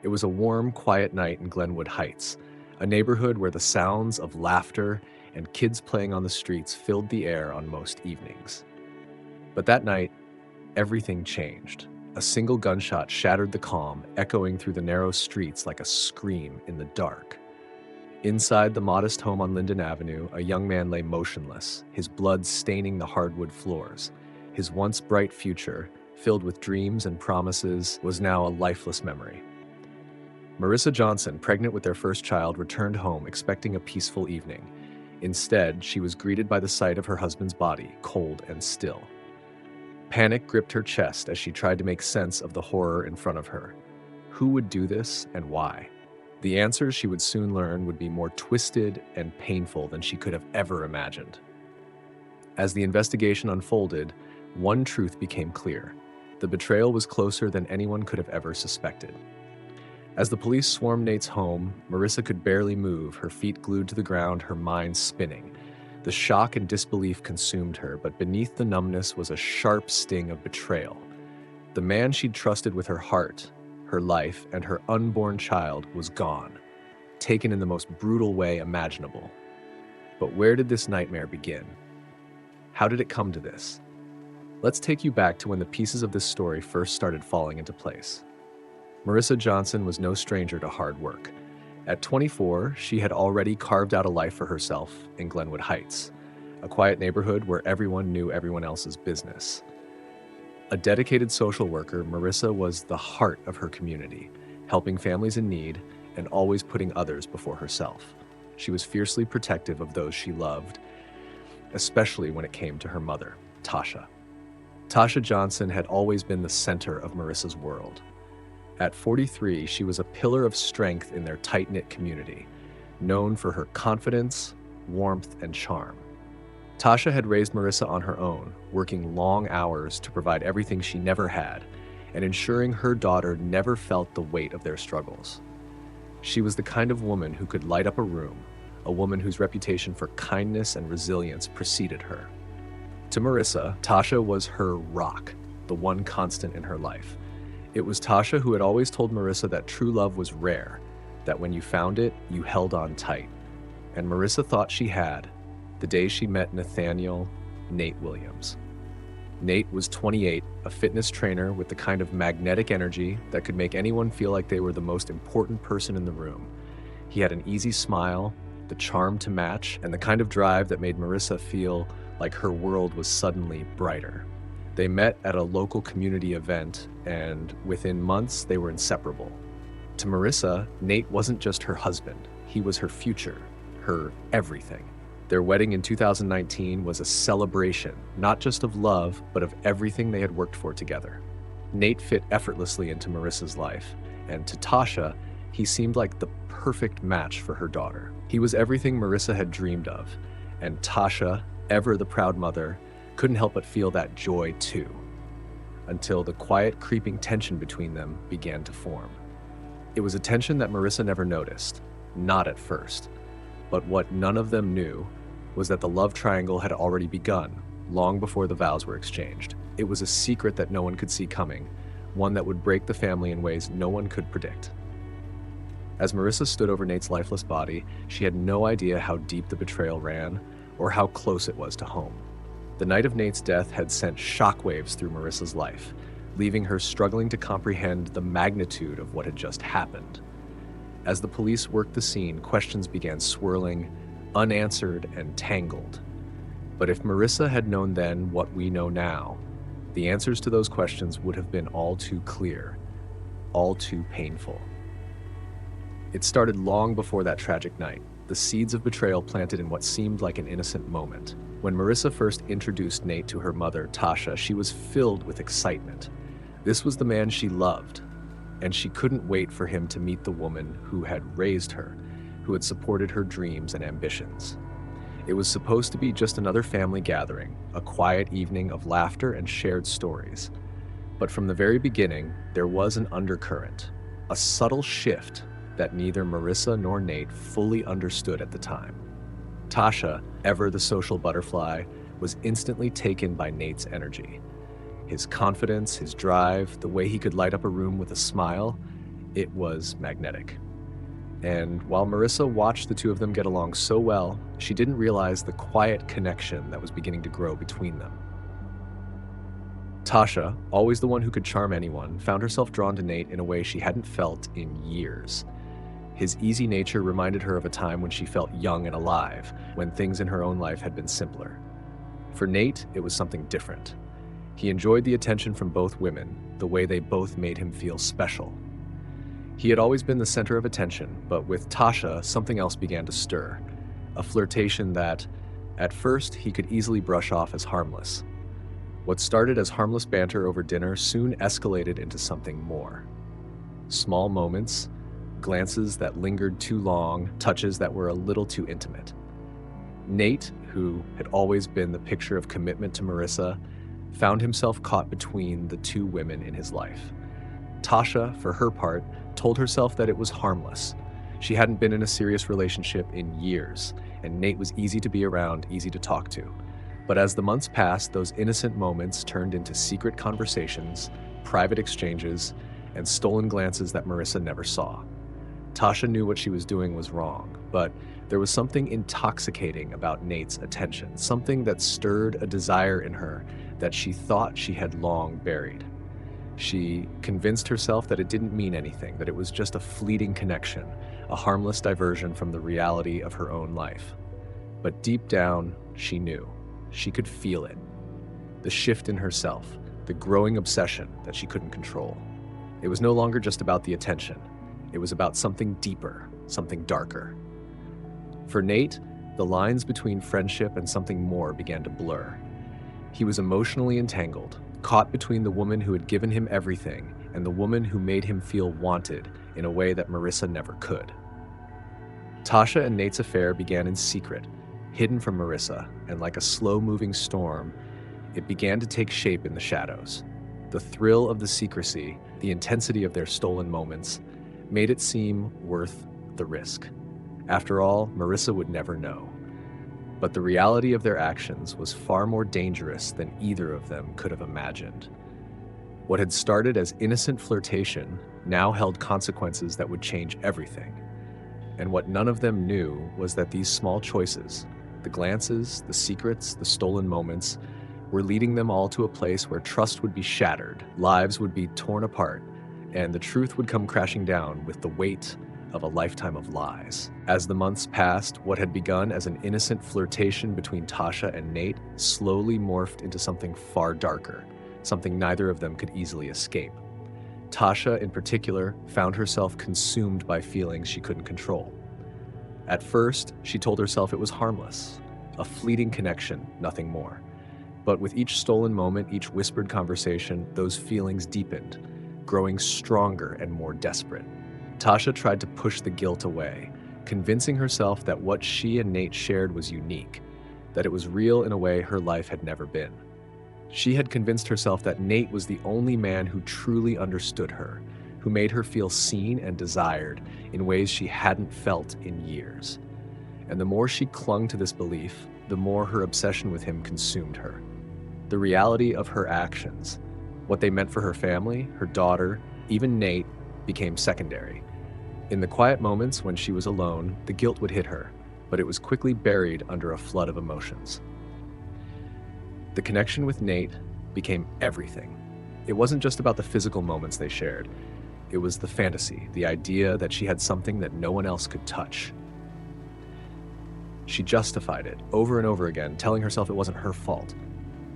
It was a warm, quiet night in Glenwood Heights, a neighborhood where the sounds of laughter and kids playing on the streets filled the air on most evenings. But that night, everything changed. A single gunshot shattered the calm, echoing through the narrow streets like a scream in the dark. Inside the modest home on Linden Avenue, a young man lay motionless, his blood staining the hardwood floors. His once bright future, filled with dreams and promises, was now a lifeless memory. Marissa Johnson, pregnant with their first child, returned home expecting a peaceful evening. Instead, she was greeted by the sight of her husband's body, cold and still. Panic gripped her chest as she tried to make sense of the horror in front of her. Who would do this and why? The answers she would soon learn would be more twisted and painful than she could have ever imagined. As the investigation unfolded, one truth became clear. The betrayal was closer than anyone could have ever suspected. As the police swarmed Nate's home, Marissa could barely move, her feet glued to the ground, her mind spinning. The shock and disbelief consumed her, but beneath the numbness was a sharp sting of betrayal. The man she'd trusted with her heart, her life, and her unborn child was gone, taken in the most brutal way imaginable. But where did this nightmare begin? How did it come to this? Let's take you back to when the pieces of this story first started falling into place. Marissa Johnson was no stranger to hard work. At 24, she had already carved out a life for herself in Glenwood Heights, a quiet neighborhood where everyone knew everyone else's business. A dedicated social worker, Marissa was the heart of her community, helping families in need and always putting others before herself. She was fiercely protective of those she loved, especially when it came to her mother, Tasha. Tasha Johnson had always been the center of Marissa's world. At 43, she was a pillar of strength in their tight-knit community, known for her confidence, warmth, and charm. Tasha had raised Marissa on her own, working long hours to provide everything she never had, and ensuring her daughter never felt the weight of their struggles. She was the kind of woman who could light up a room, a woman whose reputation for kindness and resilience preceded her. To Marissa, Tasha was her rock, the one constant in her life. It was Tasha who had always told Marissa that true love was rare, that when you found it, you held on tight. And Marissa thought she had, the day she met Nathaniel Nate Williams. Nate was 28, a fitness trainer with the kind of magnetic energy that could make anyone feel like they were the most important person in the room. He had an easy smile, the charm to match, and the kind of drive that made Marissa feel like her world was suddenly brighter. They met at a local community event, and within months, they were inseparable. To Marissa, Nate wasn't just her husband. He was her future, her everything. Their wedding in 2019 was a celebration, not just of love, but of everything they had worked for together. Nate fit effortlessly into Marissa's life, and to Tasha, he seemed like the perfect match for her daughter. He was everything Marissa had dreamed of, and Tasha, ever the proud mother, couldn't help but feel that joy too, until the quiet, creeping tension between them began to form. It was a tension that Marissa never noticed, not at first, but what none of them knew was that the love triangle had already begun, long before the vows were exchanged. It was a secret that no one could see coming, one that would break the family in ways no one could predict. As Marissa stood over Nate's lifeless body, she had no idea how deep the betrayal ran or how close it was to home. The night of Nate's death had sent shockwaves through Marissa's life, leaving her struggling to comprehend the magnitude of what had just happened. As the police worked the scene, questions began swirling, unanswered and tangled. But if Marissa had known then what we know now, the answers to those questions would have been all too clear, all too painful. It started long before that tragic night, the seeds of betrayal planted in what seemed like an innocent moment. When Marissa first introduced Nate to her mother, Tasha, she was filled with excitement. This was the man she loved, and she couldn't wait for him to meet the woman who had raised her, who had supported her dreams and ambitions. It was supposed to be just another family gathering, a quiet evening of laughter and shared stories. But from the very beginning, there was an undercurrent, a subtle shift that neither Marissa nor Nate fully understood at the time. Tasha, ever the social butterfly, was instantly taken by Nate's energy. His confidence, his drive, the way he could light up a room with a smile, It was magnetic. And while Marissa watched the two of them get along so well, she didn't realize the quiet connection that was beginning to grow between them. Tasha, always the one who could charm anyone, found herself drawn to Nate in a way she hadn't felt in years. His easy nature reminded her of a time when she felt young and alive, when things in her own life had been simpler. For Nate, it was something different. He enjoyed the attention from both women, the way they both made him feel special. He had always been the center of attention, but with Tasha, something else began to stir. A flirtation that, at first, he could easily brush off as harmless. What started as harmless banter over dinner soon escalated into something more. Small moments, glances that lingered too long, touches that were a little too intimate. Nate, who had always been the picture of commitment to Marissa, found himself caught between the two women in his life. Tasha, for her part, told herself that it was harmless. She hadn't been in a serious relationship in years, and Nate was easy to be around, easy to talk to. But as the months passed, those innocent moments turned into secret conversations, private exchanges, and stolen glances that Marissa never saw. Tasha knew what she was doing was wrong, but there was something intoxicating about Nate's attention, something that stirred a desire in her that she thought she had long buried. She convinced herself that it didn't mean anything, that it was just a fleeting connection, a harmless diversion from the reality of her own life. But deep down, she knew. She could feel it. The shift in herself, the growing obsession that she couldn't control. It was no longer just about the attention. It was about something deeper, something darker. For Nate, the lines between friendship and something more began to blur. He was emotionally entangled, caught between the woman who had given him everything and the woman who made him feel wanted in a way that Marissa never could. Tasha and Nate's affair began in secret, hidden from Marissa, and like a slow-moving storm, it began to take shape in the shadows. The thrill of the secrecy, the intensity of their stolen moments, made it seem worth the risk. After all, Marissa would never know. But the reality of their actions was far more dangerous than either of them could have imagined. What had started as innocent flirtation now held consequences that would change everything. And what none of them knew was that these small choices, the glances, the secrets, the stolen moments, were leading them all to a place where trust would be shattered, lives would be torn apart, and the truth would come crashing down with the weight of a lifetime of lies. As the months passed, what had begun as an innocent flirtation between Tasha and Nate slowly morphed into something far darker, something neither of them could easily escape. Tasha, in particular, found herself consumed by feelings she couldn't control. At first, she told herself it was harmless, a fleeting connection, nothing more. But with each stolen moment, each whispered conversation, those feelings deepened, growing stronger and more desperate. Tasha tried to push the guilt away, convincing herself that what she and Nate shared was unique, that it was real in a way her life had never been. She had convinced herself that Nate was the only man who truly understood her, who made her feel seen and desired in ways she hadn't felt in years. And the more she clung to this belief, the more her obsession with him consumed her. The reality of her actions, what they meant for her family, her daughter, even Nate, became secondary. In the quiet moments when she was alone, the guilt would hit her, but it was quickly buried under a flood of emotions. The connection with Nate became everything. It wasn't just about the physical moments they shared. It was the fantasy, the idea that she had something that no one else could touch. She justified it over and over again, telling herself it wasn't her fault.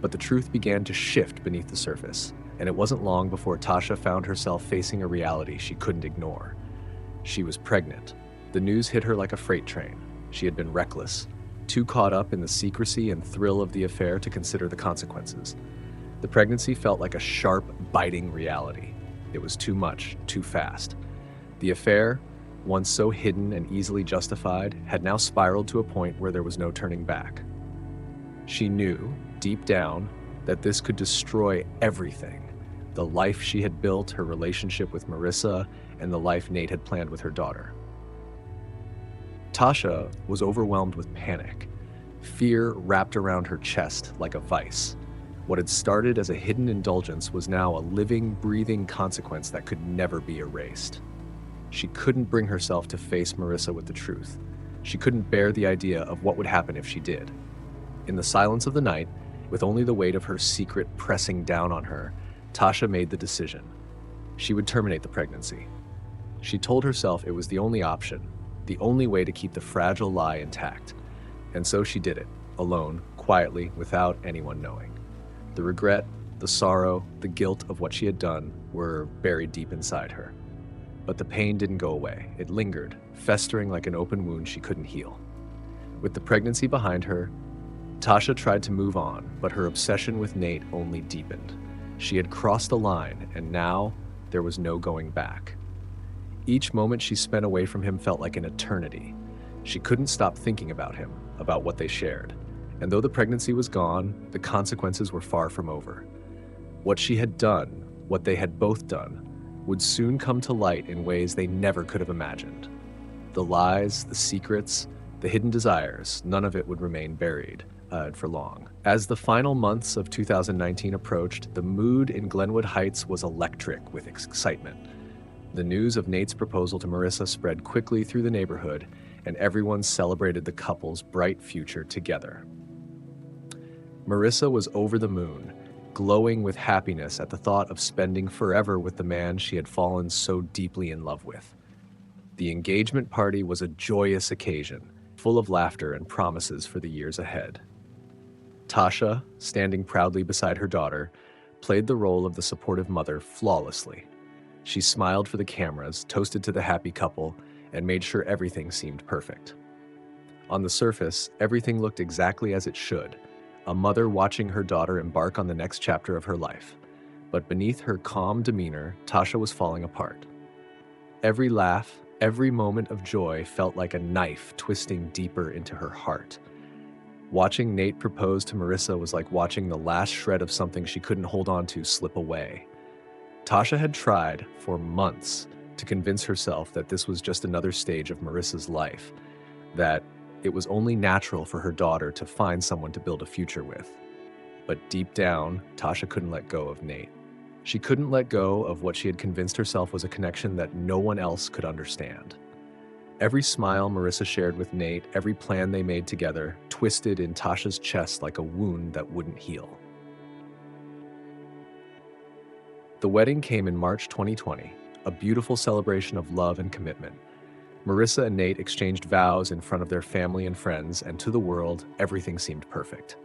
But the truth began to shift beneath the surface, and it wasn't long before Tasha found herself facing a reality she couldn't ignore. She was pregnant. The news hit her like a freight train. She had been reckless, too caught up in the secrecy and thrill of the affair to consider the consequences. The pregnancy felt like a sharp, biting reality. It was too much, too fast. The affair, once so hidden and easily justified, had now spiraled to a point where there was no turning back. She knew, deep down, that this could destroy everything. The life she had built, her relationship with Marissa, and the life Nate had planned with her daughter. Tasha was overwhelmed with panic. Fear wrapped around her chest like a vice. What had started as a hidden indulgence was now a living, breathing consequence that could never be erased. She couldn't bring herself to face Marissa with the truth. She couldn't bear the idea of what would happen if she did. In the silence of the night, with only the weight of her secret pressing down on her, Tasha made the decision. She would terminate the pregnancy. She told herself it was the only option, the only way to keep the fragile lie intact. And so she did it, alone, quietly, without anyone knowing. The regret, the sorrow, the guilt of what she had done were buried deep inside her. But the pain didn't go away. It lingered, festering like an open wound she couldn't heal. With the pregnancy behind her, Tasha tried to move on, but her obsession with Nate only deepened. She had crossed the line, and now there was no going back. Each moment she spent away from him felt like an eternity. She couldn't stop thinking about him, about what they shared. And though the pregnancy was gone, the consequences were far from over. What she had done, what they had both done, would soon come to light in ways they never could have imagined. The lies, the secrets, the hidden desires, none of it would remain buried for long. As the final months of 2019 approached, the mood in Glenwood Heights was electric with excitement. The news of Nate's proposal to Marissa spread quickly through the neighborhood, and everyone celebrated the couple's bright future together. Marissa was over the moon, glowing with happiness at the thought of spending forever with the man she had fallen so deeply in love with. The engagement party was a joyous occasion, full of laughter and promises for the years ahead. Tasha, standing proudly beside her daughter, played the role of the supportive mother flawlessly. She smiled for the cameras, toasted to the happy couple, and made sure everything seemed perfect. On the surface, everything looked exactly as it should, a mother watching her daughter embark on the next chapter of her life. But beneath her calm demeanor, Tasha was falling apart. Every laugh, every moment of joy felt like a knife twisting deeper into her heart. Watching Nate propose to Marissa was like watching the last shred of something she couldn't hold on to slip away. Tasha had tried, for months, to convince herself that this was just another stage of Marissa's life, that it was only natural for her daughter to find someone to build a future with. But deep down, Tasha couldn't let go of Nate. She couldn't let go of what she had convinced herself was a connection that no one else could understand. Every smile Marissa shared with Nate, every plan they made together, twisted in Tasha's chest like a wound that wouldn't heal. The wedding came in March 2020, a beautiful celebration of love and commitment. Marissa and Nate exchanged vows in front of their family and friends, and to the world, everything seemed perfect.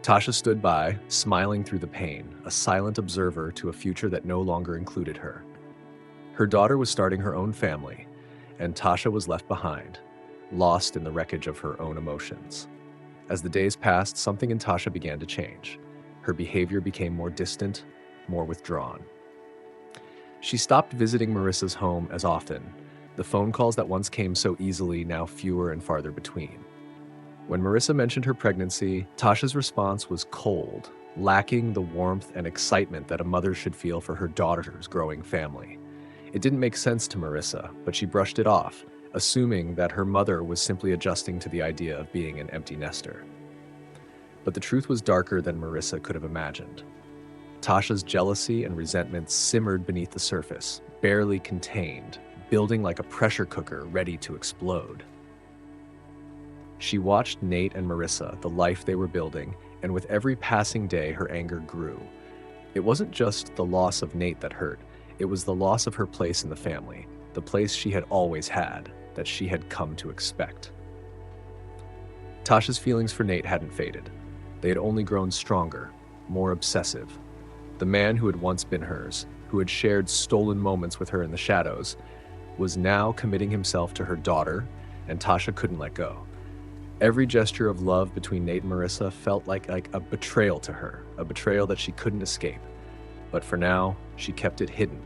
Tasha stood by, smiling through the pain, a silent observer to a future that no longer included her. Her daughter was starting her own family, and Tasha was left behind, lost in the wreckage of her own emotions. As the days passed, something in Tasha began to change. Her behavior became more distant, more withdrawn. She stopped visiting Marissa's home as often. The phone calls that once came so easily, now fewer and farther between. When Marissa mentioned her pregnancy, Tasha's response was cold, lacking the warmth and excitement that a mother should feel for her daughter's growing family. It didn't make sense to Marissa, but she brushed it off, assuming that her mother was simply adjusting to the idea of being an empty nester. But the truth was darker than Marissa could have imagined. Tasha's jealousy and resentment simmered beneath the surface, barely contained, building like a pressure cooker ready to explode. She watched Nate and Marissa, the life they were building, and with every passing day, her anger grew. It wasn't just the loss of Nate that hurt. It was the loss of her place in the family, the place she had always had, that she had come to expect. Tasha's feelings for Nate hadn't faded. They had only grown stronger, more obsessive. The man who had once been hers, who had shared stolen moments with her in the shadows, was now committing himself to her daughter, and Tasha couldn't let go. Every gesture of love between Nate and Marissa felt like a betrayal to her, a betrayal that she couldn't escape. But for now, she kept it hidden.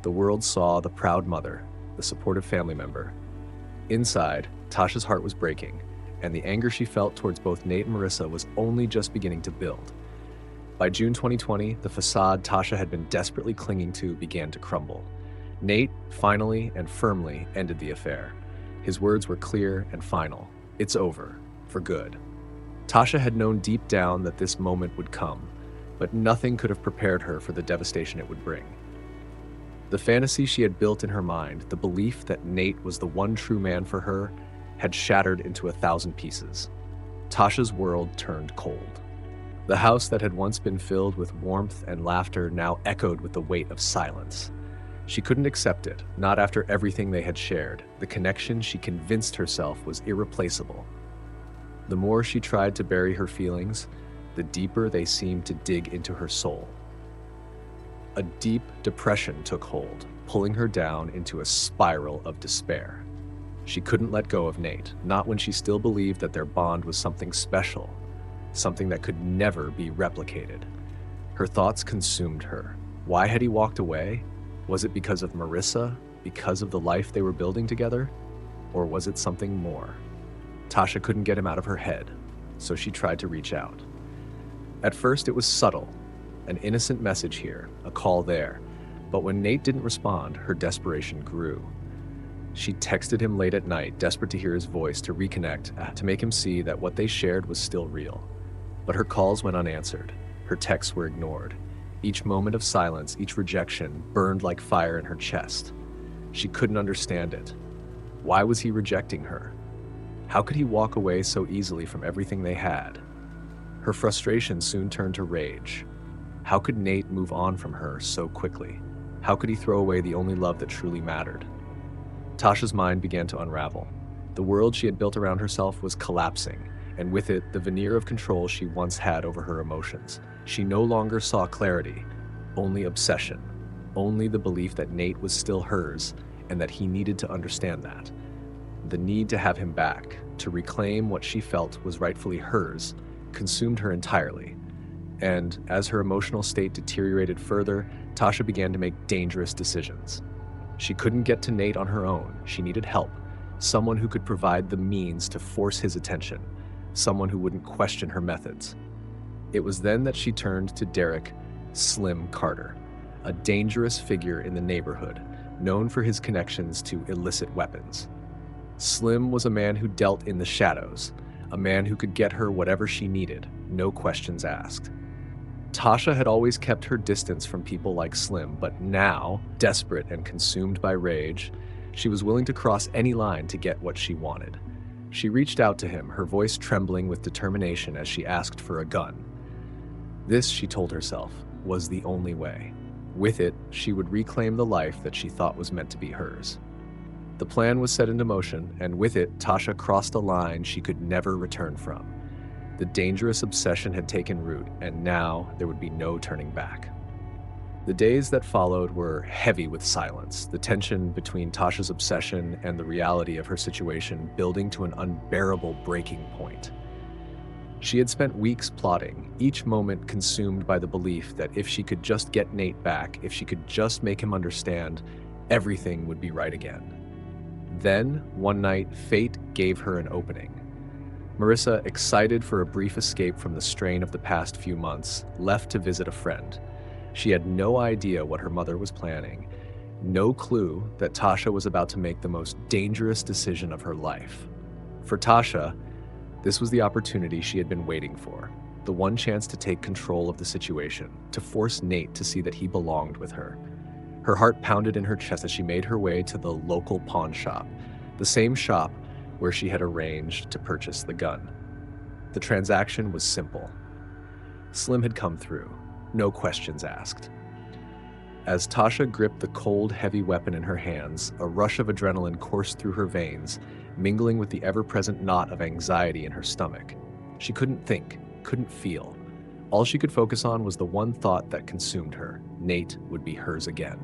The world saw the proud mother, the supportive family member. Inside, Tasha's heart was breaking, and the anger she felt towards both Nate and Marissa was only just beginning to build. By June 2020, the facade Tasha had been desperately clinging to began to crumble. Nate finally and firmly ended the affair. His words were clear and final. It's over, for good. Tasha had known deep down that this moment would come, but nothing could have prepared her for the devastation it would bring. The fantasy she had built in her mind, the belief that Nate was the one true man for her, had shattered into 1,000 pieces. Tasha's world turned cold. The house that had once been filled with warmth and laughter now echoed with the weight of silence. She couldn't accept it, not after everything they had shared, the connection she convinced herself was irreplaceable. The more she tried to bury her feelings, the deeper they seemed to dig into her soul. A deep depression took hold, pulling her down into a spiral of despair. She couldn't let go of Nate, not when she still believed that their bond was something special, something that could never be replicated. Her thoughts consumed her. Why had he walked away? Was it because of Marissa, because of the life they were building together? Or was it something more? Tasha couldn't get him out of her head, so she tried to reach out. At first it was subtle, an innocent message here, a call there, but when Nate didn't respond, her desperation grew. She texted him late at night, desperate to hear his voice, to reconnect, to make him see that what they shared was still real. But her calls went unanswered. Her texts were ignored. Each moment of silence, each rejection, burned like fire in her chest. She couldn't understand it. Why was he rejecting her? How could he walk away so easily from everything they had? Her frustration soon turned to rage. How could Nate move on from her so quickly? How could he throw away the only love that truly mattered? Tasha's mind began to unravel. The world she had built around herself was collapsing, and with it, the veneer of control she once had over her emotions. She no longer saw clarity, only obsession, only the belief that Nate was still hers and that he needed to understand that. The need to have him back, to reclaim what she felt was rightfully hers, consumed her entirely. And as her emotional state deteriorated further, Tasha began to make dangerous decisions. She couldn't get to Nate on her own. She needed help, someone who could provide the means to force his attention, someone who wouldn't question her methods. It was then that she turned to Derek Slim Carter, a dangerous figure in the neighborhood, known for his connections to illicit weapons. Slim was a man who dealt in the shadows, a man who could get her whatever she needed, no questions asked. Tasha had always kept her distance from people like Slim, but now, desperate and consumed by rage, she was willing to cross any line to get what she wanted. She reached out to him, her voice trembling with determination as she asked for a gun. This, she told herself, was the only way. With it, she would reclaim the life that she thought was meant to be hers. The plan was set into motion, and with it, Tasha crossed a line she could never return from. The dangerous obsession had taken root, and now there would be no turning back. The days that followed were heavy with silence, the tension between Tasha's obsession and the reality of her situation building to an unbearable breaking point. She had spent weeks plotting, each moment consumed by the belief that if she could just get Nate back, if she could just make him understand, everything would be right again. Then, one night, fate gave her an opening. Marissa, excited for a brief escape from the strain of the past few months, left to visit a friend. She had no idea what her mother was planning, no clue that Tasha was about to make the most dangerous decision of her life. For Tasha, this was the opportunity she had been waiting for, the one chance to take control of the situation, to force Nate to see that he belonged with her. Her heart pounded in her chest as she made her way to the local pawn shop, the same shop where she had arranged to purchase the gun. The transaction was simple. Slim had come through, no questions asked. As Tasha gripped the cold, heavy weapon in her hands, a rush of adrenaline coursed through her veins, mingling with the ever-present knot of anxiety in her stomach. She couldn't think, couldn't feel. All she could focus on was the one thought that consumed her: Nate would be hers again.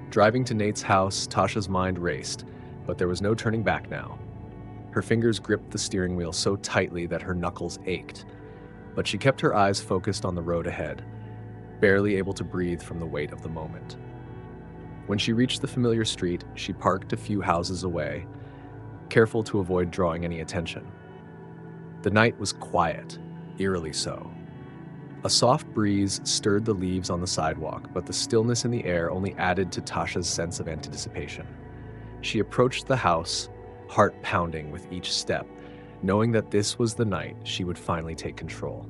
Driving to Nate's house, Tasha's mind raced, but there was no turning back now. Her fingers gripped the steering wheel so tightly that her knuckles ached, but she kept her eyes focused on the road ahead, barely able to breathe from the weight of the moment. When she reached the familiar street, she parked a few houses away, careful to avoid drawing any attention. The night was quiet, eerily so. A soft breeze stirred the leaves on the sidewalk, but the stillness in the air only added to Tasha's sense of anticipation. She approached the house, heart pounding with each step, knowing that this was the night she would finally take control.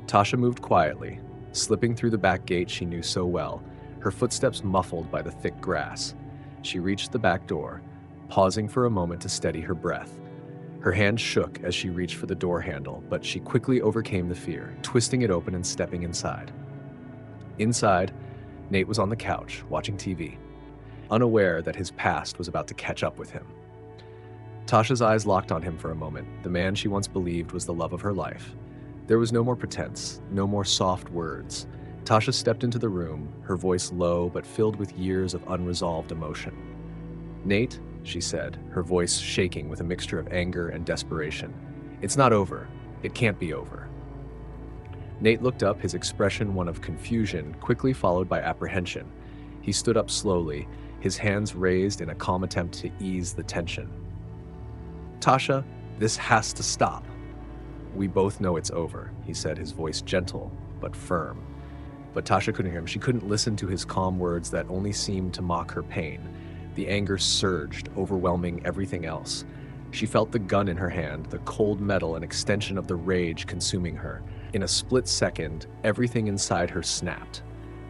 Tasha moved quietly, slipping through the back gate she knew so well, her footsteps muffled by the thick grass. She reached the back door, pausing for a moment to steady her breath. Her hand shook as she reached for the door handle, but she quickly overcame the fear, twisting it open and stepping inside. Inside, Nate was on the couch, watching TV, unaware that his past was about to catch up with him. Tasha's eyes locked on him for a moment, the man she once believed was the love of her life. There was no more pretense, no more soft words. Tasha stepped into the room, her voice low but filled with years of unresolved emotion. "Nate," she said, her voice shaking with a mixture of anger and desperation. "It's not over. It can't be over." Nate looked up, his expression one of confusion, quickly followed by apprehension. He stood up slowly, his hands raised in a calm attempt to ease the tension. "Tasha, this has to stop." "We both know it's over," he said, his voice gentle but firm. But Tasha couldn't hear him. She couldn't listen to his calm words that only seemed to mock her pain. The anger surged, overwhelming everything else. She felt the gun in her hand, the cold metal, an extension of the rage consuming her. In a split second, everything inside her snapped.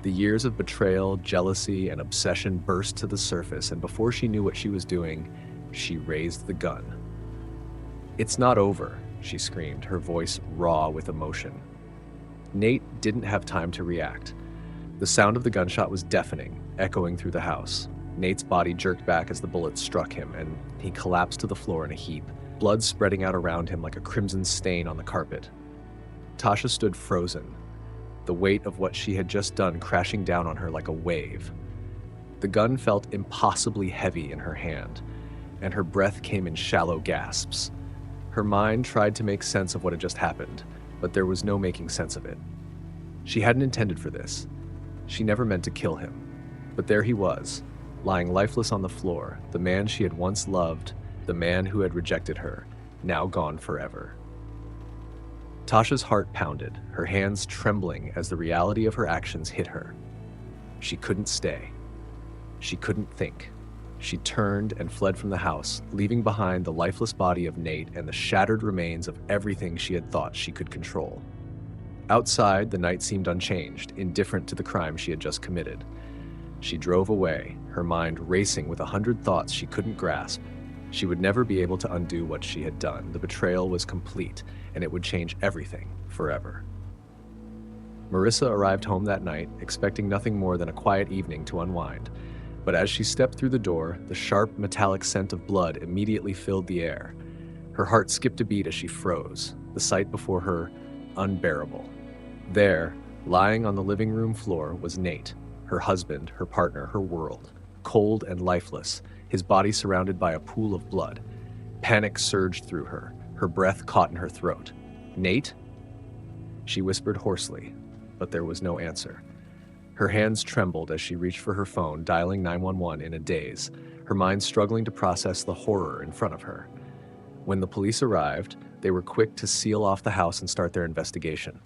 The years of betrayal, jealousy, and obsession burst to the surface, and before she knew what she was doing, she raised the gun. "It's not over," she screamed, her voice raw with emotion. Nate didn't have time to react. The sound of the gunshot was deafening, echoing through the house. Nate's body jerked back as the bullet struck him, and he collapsed to the floor in a heap, blood spreading out around him like a crimson stain on the carpet. Tasha stood frozen, the weight of what she had just done crashing down on her like a wave. The gun felt impossibly heavy in her hand, and her breath came in shallow gasps. Her mind tried to make sense of what had just happened, but there was no making sense of it. She hadn't intended for this. She never meant to kill him. But there he was, lying lifeless on the floor, the man she had once loved, the man who had rejected her, now gone forever. Tasha's heart pounded, her hands trembling as the reality of her actions hit her. She couldn't stay. She couldn't think. She turned and fled from the house, leaving behind the lifeless body of Nate and the shattered remains of everything she had thought she could control. Outside, the night seemed unchanged, indifferent to the crime she had just committed. She drove away, her mind racing with 100 thoughts she couldn't grasp. She would never be able to undo what she had done. The betrayal was complete, and it would change everything forever. Marissa arrived home that night, expecting nothing more than a quiet evening to unwind. But as she stepped through the door, the sharp, metallic scent of blood immediately filled the air. Her heart skipped a beat as she froze, the sight before her unbearable. There, lying on the living room floor, was Nate, her husband, her partner, her world, cold and lifeless, his body surrounded by a pool of blood. Panic surged through her, her breath caught in her throat. "Nate?" She whispered hoarsely, but there was no answer. Her hands trembled as she reached for her phone, dialing 911 in a daze, her mind struggling to process the horror in front of her. When the police arrived, they were quick to seal off the house and start their investigation.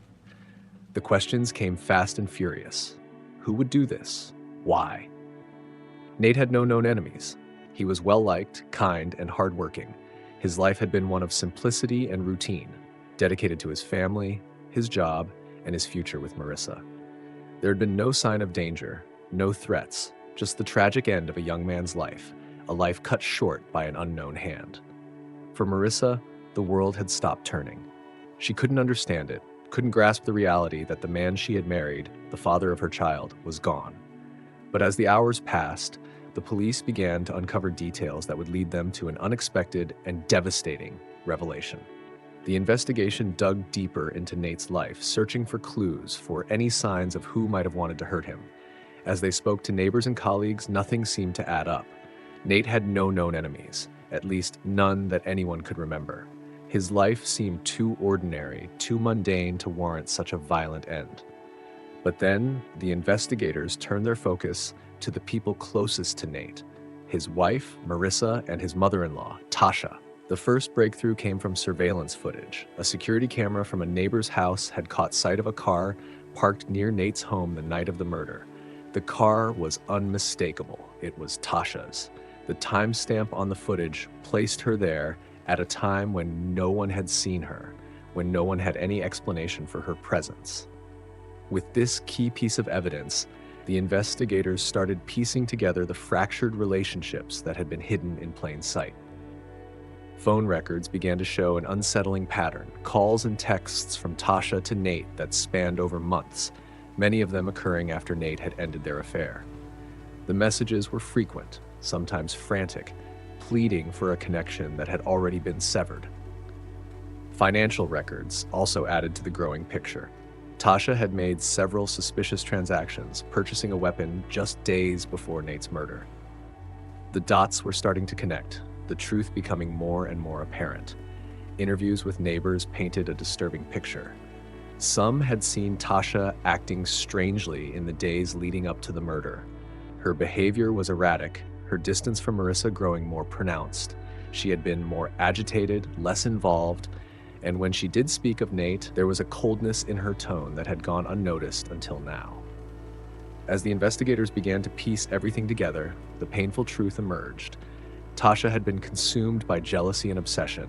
The questions came fast and furious. Who would do this? Why? Nate had no known enemies. He was well-liked, kind, and hardworking. His life had been one of simplicity and routine, dedicated to his family, his job, and his future with Marissa. There had been no sign of danger, no threats, just the tragic end of a young man's life, a life cut short by an unknown hand. For Marissa, the world had stopped turning. She couldn't understand it, couldn't grasp the reality that the man she had married, the father of her child, was gone. But as the hours passed, the police began to uncover details that would lead them to an unexpected and devastating revelation. The investigation dug deeper into Nate's life, searching for clues, for any signs of who might have wanted to hurt him. As they spoke to neighbors and colleagues, nothing seemed to add up. Nate had no known enemies, at least none that anyone could remember. His life seemed too ordinary, too mundane to warrant such a violent end. But then, the investigators turned their focus to the people closest to Nate, his wife, Marissa, and his mother-in-law, Tasha. The first breakthrough came from surveillance footage. A security camera from a neighbor's house had caught sight of a car parked near Nate's home the night of the murder. The car was unmistakable. It was Tasha's. The timestamp on the footage placed her there at a time when no one had seen her, when no one had any explanation for her presence. With this key piece of evidence, the The investigators started piecing together the fractured relationships that had been hidden in plain sight. Phone records began to show an unsettling pattern, calls and texts from Tasha to Nate that spanned over months, many of them occurring after Nate had ended their affair. The messages were frequent, sometimes frantic, pleading for a connection that had already been severed. Financial records also added to the growing picture. Tasha had made several suspicious transactions, purchasing a weapon just days before Nate's murder. The dots were starting to connect, the truth becoming more and more apparent. Interviews with neighbors painted a disturbing picture. Some had seen Tasha acting strangely in the days leading up to the murder. Her behavior was erratic, her distance from Marissa growing more pronounced. She had been more agitated, less involved, and when she did speak of Nate, there was a coldness in her tone that had gone unnoticed until now. As the investigators began to piece everything together, the painful truth emerged. Tasha had been consumed by jealousy and obsession,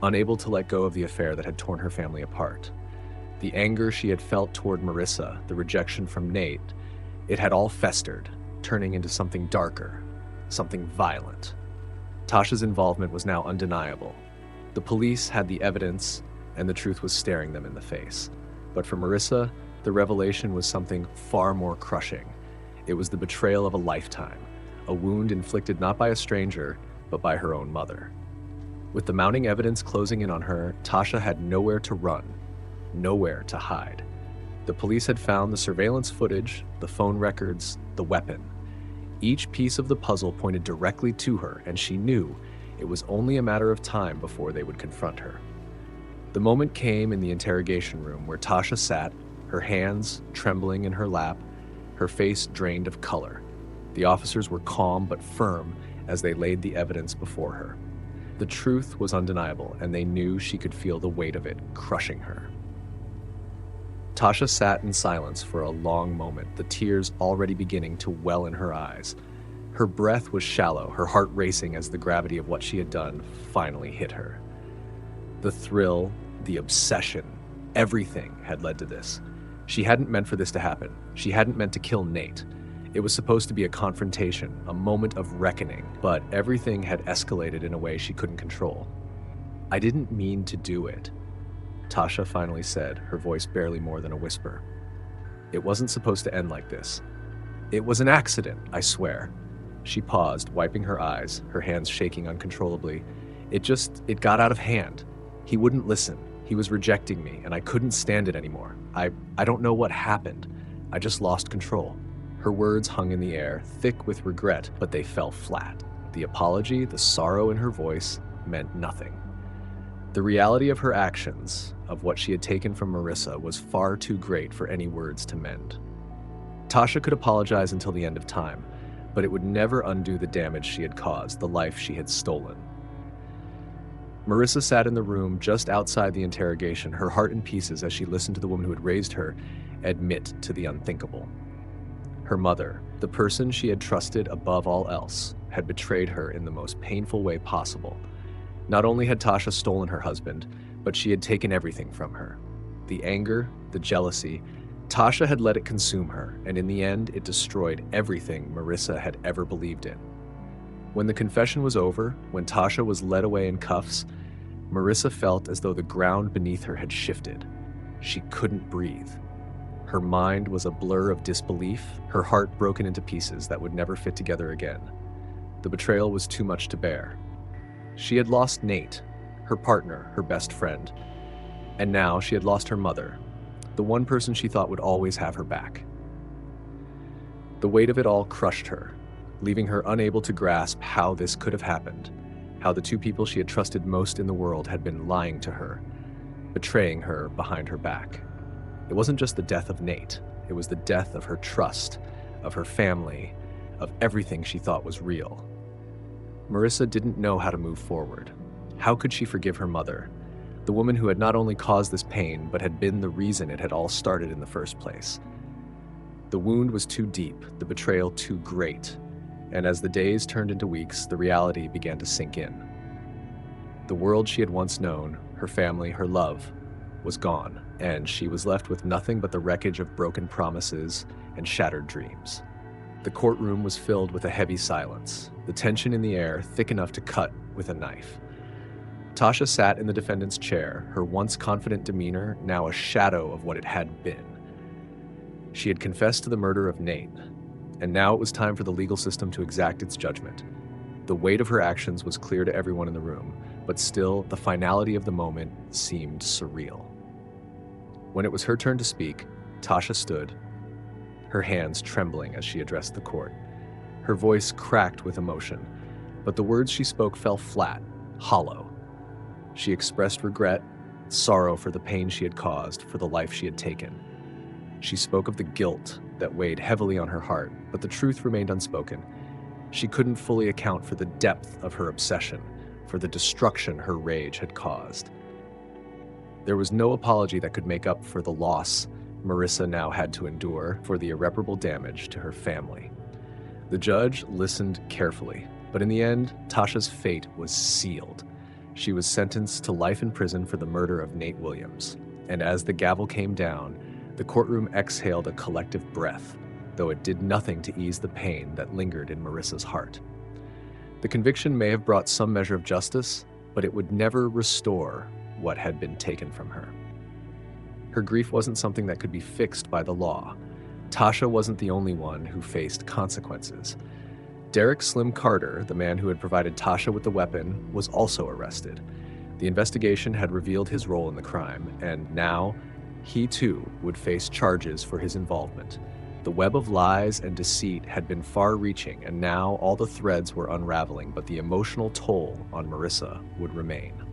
unable to let go of the affair that had torn her family apart. The anger she had felt toward Marissa, the rejection from Nate, it had all festered, turning into something darker, something violent. Tasha's involvement was now undeniable. The police had the evidence, and the truth was staring them in the face. But for Marissa, the revelation was something far more crushing. It was the betrayal of a lifetime, a wound inflicted not by a stranger, but by her own mother. With the mounting evidence closing in on her, Tasha had nowhere to run, nowhere to hide. The police had found the surveillance footage, the phone records, the weapon. Each piece of the puzzle pointed directly to her, and she knew it was only a matter of time before they would confront her. The moment came in the interrogation room where Tasha sat, her hands trembling in her lap, her face drained of color. The officers were calm but firm as they laid the evidence before her. The truth was undeniable, and they knew she could feel the weight of it crushing her. Tasha sat in silence for a long moment, the tears already beginning to well in her eyes. Her breath was shallow, her heart racing as the gravity of what she had done finally hit her. The thrill, the obsession, everything had led to this. She hadn't meant for this to happen. She hadn't meant to kill Nate. It was supposed to be a confrontation, a moment of reckoning, but everything had escalated in a way she couldn't control. "I didn't mean to do it," Tasha finally said, her voice barely more than a whisper. "It wasn't supposed to end like this. It was an accident, I swear." She paused, wiping her eyes, her hands shaking uncontrollably. It got out of hand. He wouldn't listen. He was rejecting me, and I couldn't stand it anymore. I don't know what happened. I just lost control. Her words hung in the air, thick with regret, but they fell flat. The apology, the sorrow in her voice, meant nothing. The reality of her actions, of what she had taken from Marissa, was far too great for any words to mend. Tasha could apologize until the end of time, but it would never undo the damage she had caused, the life she had stolen. Marissa sat in the room just outside the interrogation, her heart in pieces as she listened to the woman who had raised her admit to the unthinkable. Her mother, the person she had trusted above all else, had betrayed her in the most painful way possible. Not only had Tasha stolen her husband, but she had taken everything from her. The anger, the jealousy, Tasha had let it consume her, and in the end, it destroyed everything Marissa had ever believed in. When the confession was over, when Tasha was led away in cuffs, Marissa felt as though the ground beneath her had shifted. She couldn't breathe. Her mind was a blur of disbelief, her heart broken into pieces that would never fit together again. The betrayal was too much to bear. She had lost Nate, her partner, her best friend, and now she had lost her mother, the one person she thought would always have her back. The weight of it all crushed her, leaving her unable to grasp how this could have happened, how the two people she had trusted most in the world had been lying to her, betraying her behind her back. It wasn't just the death of Nate, it was the death of her trust, of her family, of everything she thought was real. Marissa didn't know how to move forward. How could she forgive her mother, the woman who had not only caused this pain, but had been the reason it had all started in the first place? The wound was too deep, the betrayal too great, and as the days turned into weeks, the reality began to sink in. The world she had once known, her family, her love, was gone, and she was left with nothing but the wreckage of broken promises and shattered dreams. The courtroom was filled with a heavy silence, the tension in the air thick enough to cut with a knife. Tasha sat in the defendant's chair, her once confident demeanor now a shadow of what it had been. She had confessed to the murder of Nate, and now it was time for the legal system to exact its judgment. The weight of her actions was clear to everyone in the room, but still, the finality of the moment seemed surreal. When it was her turn to speak, Tasha stood, her hands trembling as she addressed the court. Her voice cracked with emotion, but the words she spoke fell flat, hollow. She expressed regret, sorrow for the pain she had caused, for the life she had taken. She spoke of the guilt that weighed heavily on her heart, but the truth remained unspoken. She couldn't fully account for the depth of her obsession, for the destruction her rage had caused. There was no apology that could make up for the loss Marissa now had to endure, for the irreparable damage to her family. The judge listened carefully, but in the end, Tasha's fate was sealed. She was sentenced to life in prison for the murder of Nate Williams, and as the gavel came down, the courtroom exhaled a collective breath, though it did nothing to ease the pain that lingered in Marissa's heart. The conviction may have brought some measure of justice, but it would never restore what had been taken from her. Her grief wasn't something that could be fixed by the law. Tasha wasn't the only one who faced consequences. Derek Slim Carter, the man who had provided Tasha with the weapon, was also arrested. The investigation had revealed his role in the crime, and now he too would face charges for his involvement. The web of lies and deceit had been far-reaching, and now all the threads were unraveling, but the emotional toll on Marissa would remain.